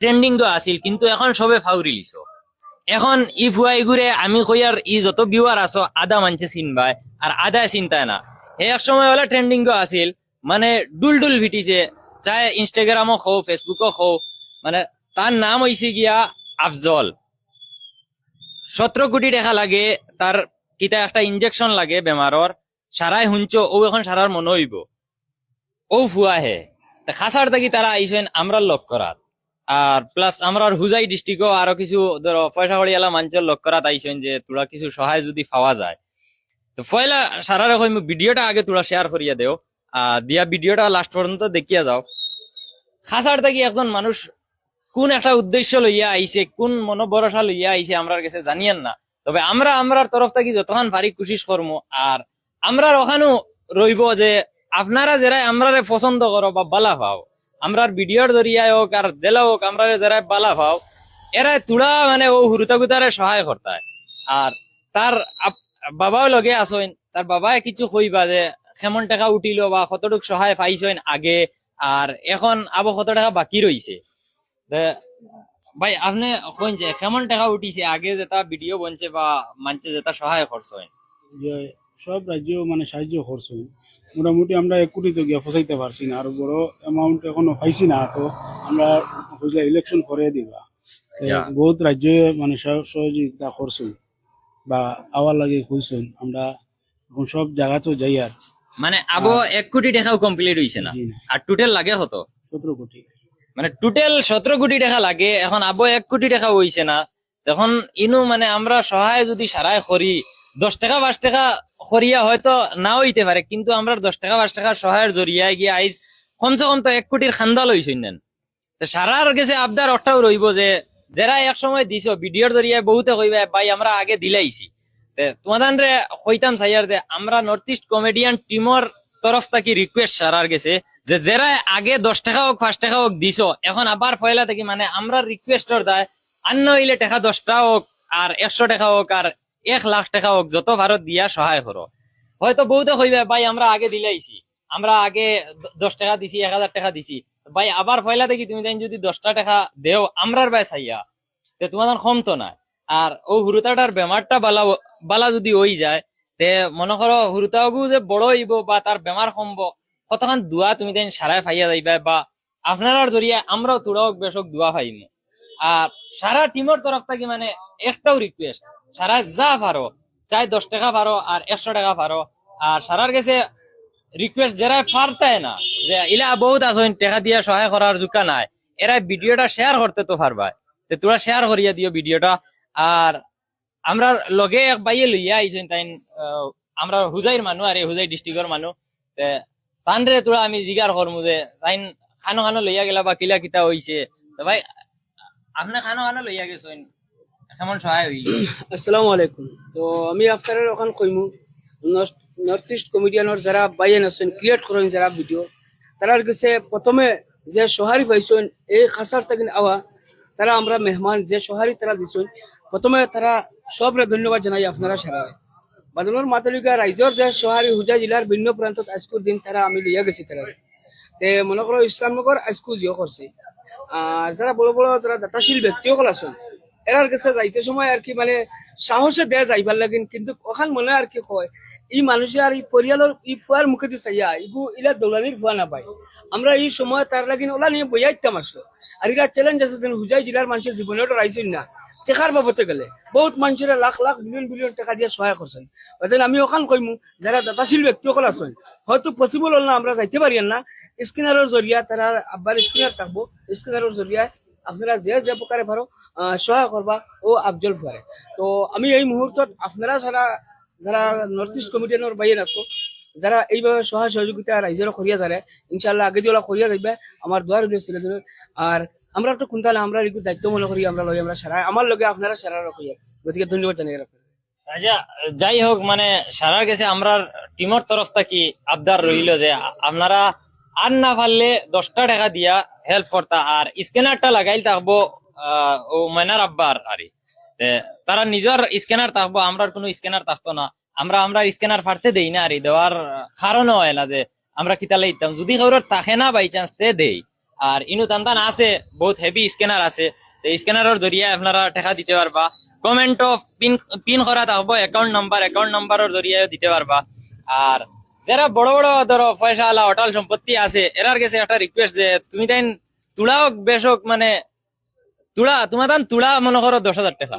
Trending তো আছিল, কিন্তু এখন সবে ফাউরি লিছ। এখন ই ফুয়াই ঘুরে আমি কই আর ই যত ভিউয়ার আছো আধা মানছে চিনবাই আর আধা চিন্তায় না। হে এক সময় হলে ট্রেন্ডিং তো আছিল, মানে ডুল ডুল ভিটিছে, চাই ইনস্টাগ্রামও খো ফেসবুকও খো, মানে তার নাম হইছে গিয়া আফজল। 17 কোটি টাকা লাগে তার, কিতা একটা ইনজেকশন লাগে বেমারর, সারাই শুনছ ও এখন সারার মনে হইব ও ফুয়া হে। খাসার থাকি তারা আইসেন আমরা লক করাত, আর প্লাস আমরা হুজাই ডিস্ট্রিক্টও আরো কিছু ধরো পয়সা কড়িয়ালা মানুষের লক করাত আইসেন যে তোরা কিছু সহায় যদি পাওয়া যায়। তো পয়লা সারার এখন ভিডিওটা আগে তোরা শেয়ার করিয়া দেও, দিয়া ভিডিওটা লাস্ট পর্যন্ত দেখিয়া যাও। খাসার থাকি একজন মানুষ কোন একটা উদ্দেশ্য লইয়া আইছে, কোন মনোভরসা লইয়া আইছে আমরার কাছে জানিয়েন না। তবে আমরা আমরার তরফ থেকে যতক্ষণ পারি কোশিশ করবো, আর আমরার ওখানেও রইব যে আপনারা যারা আমরারে পছন্দ করো বা বালা পাও, আমরার ভিডিওর জরিয়ায় হোক আর জেলা হোক, আমরা যারা বালা পাও এরা তুড়া মানে ও হুরুতাগুতারে সহায় করতায়। আর তার বাবাও লগে আসেন, তার বাবায় কিছু কইবা যে কেমন টাকা উঠিল বা কতটুক সহায় পাইছেন আগে, আর এখন আবার কত টাকা বাকি রইছে। ভাই আপনি কইন যে কেমন টাকা উঠিছে আগে, যেটা ভিডিও বনছে বা মানছে যেটা সহায় করছেন? যে সব রাজ্য মানে সাহায্য করছে। মোটামুটি আমরা 1 কোটি তো গিয়া ফসাইতে পারছি না, আর বড় অ্যামাউন্ট এখনো পাইছি না। তো আমরা বুঝলে ইলেকশন করে দিবা, বহুত রাজ্য মানে সহযোগিতা করছেন বা আওয়ার লাগে কইছেন। আমরা এখন সব জায়গা তো যাই আর মানে আবো 1 কোটি টাকাও কমপ্লিট হইছে না, জি না, আর টোটাল লাগে কত? 17 কোটি। মানে টোটাল 17 কোটি টাকা লাগে, এখন আবো 1 কোটি টাকা হইছে না। তখন ইনু মানে আমরা সহায় যদি সারায় করি, 10 টাকা 5 টাকা করিয়া হয়তো না হইতে পারে, কিন্তু আমরা 10 টাকা 5 টাকা সহায়ের জরিয়ায় গিয়ে আইজ কমসে কম তো 1 কোটির খান্দা লইছেন নেন। তো সারার গেছে আবদার অর্থাও রইব যে যারা এক সময় দিছ ভিডিওর জরিয়ায় বহুতে কইবে ভাই আমরা আগে দিলাইছি। তোমাদের রে কইতাম সাইয়ার দে আমরা নর্থ ইস্ট কমেডিয়ান টিমর তরফ থেকে রিকোয়েস্ট সারার গেছে যে যারা আগে 10 টাকা হোক 5 টাকা হোক দিছ, এখন আবার পয়লা থেকে মানে আমরা রিকোয়েস্টর দেয় আন্ন হইলে টাকা 10টা হোক আর 100 টাকা হোক আর 1 লাখ টাকা হোক, যত ভারত দিয়া সহায় করো। হয়তো বহুতে কইবে ভাই আমরা আগে দিলাইছি, আমরা আগে 10 টাকা দিছি 1000 টাকা দিছি। ভাই আবার পয়লা থেকে তুমি যদি 10টা টাকা দেও আমরার বাই চাইয়া, তে তোমাদের কম তো না। আর ও হুরুতাটার বেমারটা বালা বালা যদি হই যায়, তে মনে করো হুরুতাগু যে বড় হইব বা তার বেমার কমবো, কতক্ষণ দোয়া তুমি দেন সারায় ফাইয়া যাইবা, বা আপনার জরিয়া আমরাও তোরা হোক বেশক দোয়া পাইমু। আর সারা টিমের তরফ থেকে মানে একটাও রিকোয়েস্ট, সারা যা পারো, চাই 10 টাকা পারো আর 100 টাকা পারো, আর সারার কাছে রিকোয়েস্ট যারা পারতায় না যে ইলা বহুত আছেন টাকা দিয়া সহায় করার জুকা নাই, এরা ভিডিওটা শেয়ার করতে তো পারবা, তে তোরা শেয়ার করিয়া দিও ভিডিওটা। আর আমরা লগে এক বাইয়ে লইয়া আইছেন তাই, আমরা হুজাইর মানুষ আর হুজাই ডিস্ট্রিক্টর মানুষ, তান রে তোরা আমি জিগার করমু যে তাই খানো খানো লইয়া গেলা বা কিলা কিতা হইছে। তো ভাই আপনি খানো খানো লইয়া গেছেন, কেমন সহায় হইল? আসসালামু আলাইকুম। তো আমি আপনার ওখান কইমু নর্থ ইস্ট কমেডিয়ানের যারা বাইন আছেন ক্রিয়েট করেন যারা ভিডিও, তারার কাছে প্রথমে যে সহারি পাইছেন এই খাসার থেকে আওয়া, তারা আমরা মেহমান যে সহারি তারা দিছেন, প্রথমে তারা সবরে ধন্যবাদ জানাই আপনারা সারা বাদলর মাতলিকা রাইজর যে সহারি হুজা জেলার ভিন্ন প্রান্তত আজকুর দিন তারা আমি লইয়া গেছি তারা তে মনে করো ইসলামনগর আজকু জিও করছে। আর যারা বড় বড় যারা দাতাশীল ব্যক্তিসকল আছেন এরার কাছে যাইতে সময় আর কি মানে সাহসে দেয়া যাইবার লাগেন, কিন্তু ওখান মনে আর কি কয় এই মানুষের আর এই পরিয়ালের এই ফুয়ার মুখে দিয়ে চাইয়া ইগু ইলা দৌলানির ফুয়া না পাই। আমরা এই সময় তার লাগিন ওলা নিয়ে বইয়াইতাম আসলো। আর এরা চ্যালেঞ্জ আছে যেন হুজাই জেলার মানুষের জীবনে ওটা রাইছেন না টেকার বাবতে গেলে বহুত মানুষের লাখ লাখ বিলিয়ন বিলিয়ন টাকা দিয়ে সহায় করছেন। ওদের আমি ওখান কইমু যারা দাতাশীল ব্যক্তিসকল আছেন হয়তো পসিবল হল না আমরা যাইতে পারি না, স্ক্যানারের জরিয়া তারা আব্বার স্ক্যানার থাকবো, স্ক্যানারের জরিয়ায় আপনারা যে যে প্রকারে পারো সহায় করবা ও আফজল পারে। তো আমি এই মুহূর্তত আপনারা যারা যারা নর্থ ইস্ট কমিটিয়ানোর বাইরে আছো, যারা এইভাবে সহায় সহযোগিতা রাইজের করিয়া যারে ইনশাল্লাহ আগে যেগুলো করিয়া যাইবে আমার দোয়ার হইলে ছেলেদের। আর আমরা তো কোনটা আমরা একটু দায়িত্ব মনে করি আমরা লই আমরা সারা আমার লগে আপনারা সারা রাখিয়া, গতিকে ধন্যবাদ জানাই রাখেন। আচ্ছা যাই হোক, মানে সারার কাছে আমরা টিমের তরফ থেকে আবদার রইল যে আপনারা আর না পারলে 10টা টাকা দিয়া হেল্প করতা, আর স্ক্যানারটা লাগাইল থাকবো ও ময়নার আব্বার আরে তারা নিজের স্ক্যানার থাকবো, আমরা কোনো স্ক্যানার থাকতো না। আমরা স্ক্যানার ফাড়তে দেই না, আর দেওয়ার কারণও হয় না যে আমরা কিতালে দিতাম যদি কারোর থাকে না বাই চান্স তে দেই। আর ইনু টান টান আছে বহুত হেভি স্ক্যানার আছে, তো স্ক্যানারের জরিয়ে আপনারা টাকা দিতে পারবা। কমেন্ট পিন পিন করা থাকবো অ্যাকাউন্ট নাম্বারের জরিয়ে দিতে পারবা। আর যারা বড় বড় ধরো পয়সা আলা অটল সম্পত্তি আছে এরার কাছে একটা রিকোয়েস্ট যে তুমি তাই তুলা হোক বেশ হোক, মানে তুলা তোমার তান তুলা মনে করো 10,000 টাকা।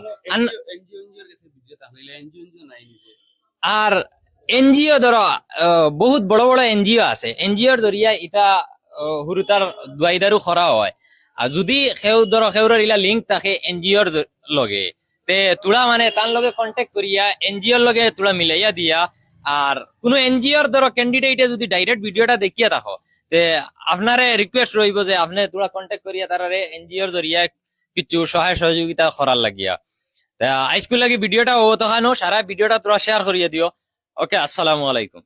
আর এনজিও ধরো বহুত বড় বড় এনজিও আছে, এনজিওর জরিয়া ইটা হুরুতার দুয়াইদারু করা হয়। আর যদি কেউ ধরো কেউর ইলা লিঙ্ক থাকে এনজিওর লগে, তে তুলা মানে তার লগে কন্ট্যাক্ট করিয়া এনজিওর লগে তুলা মিলাইয়া দিয়া। আর কোন এনজিওর ধরো ক্যান্ডিডেটে যদি ডাইরেক্ট ভিডিওটা দেখিয়া থাকো, তে আপনারে রিকোয়েস্ট রইব যে আপনি তুলা কন্ট্যাক্ট করিয়া তারারে এনজিওর জরিয়া কিছু সহায় সহযোগিতা করার লাগিয়া। আজকে লাগি ভিডিওটা ও তখানো সারা ভিডিওটা তোরা শেয়ার করিয়া দিও। ওকে, আসসালামু আলাইকুম।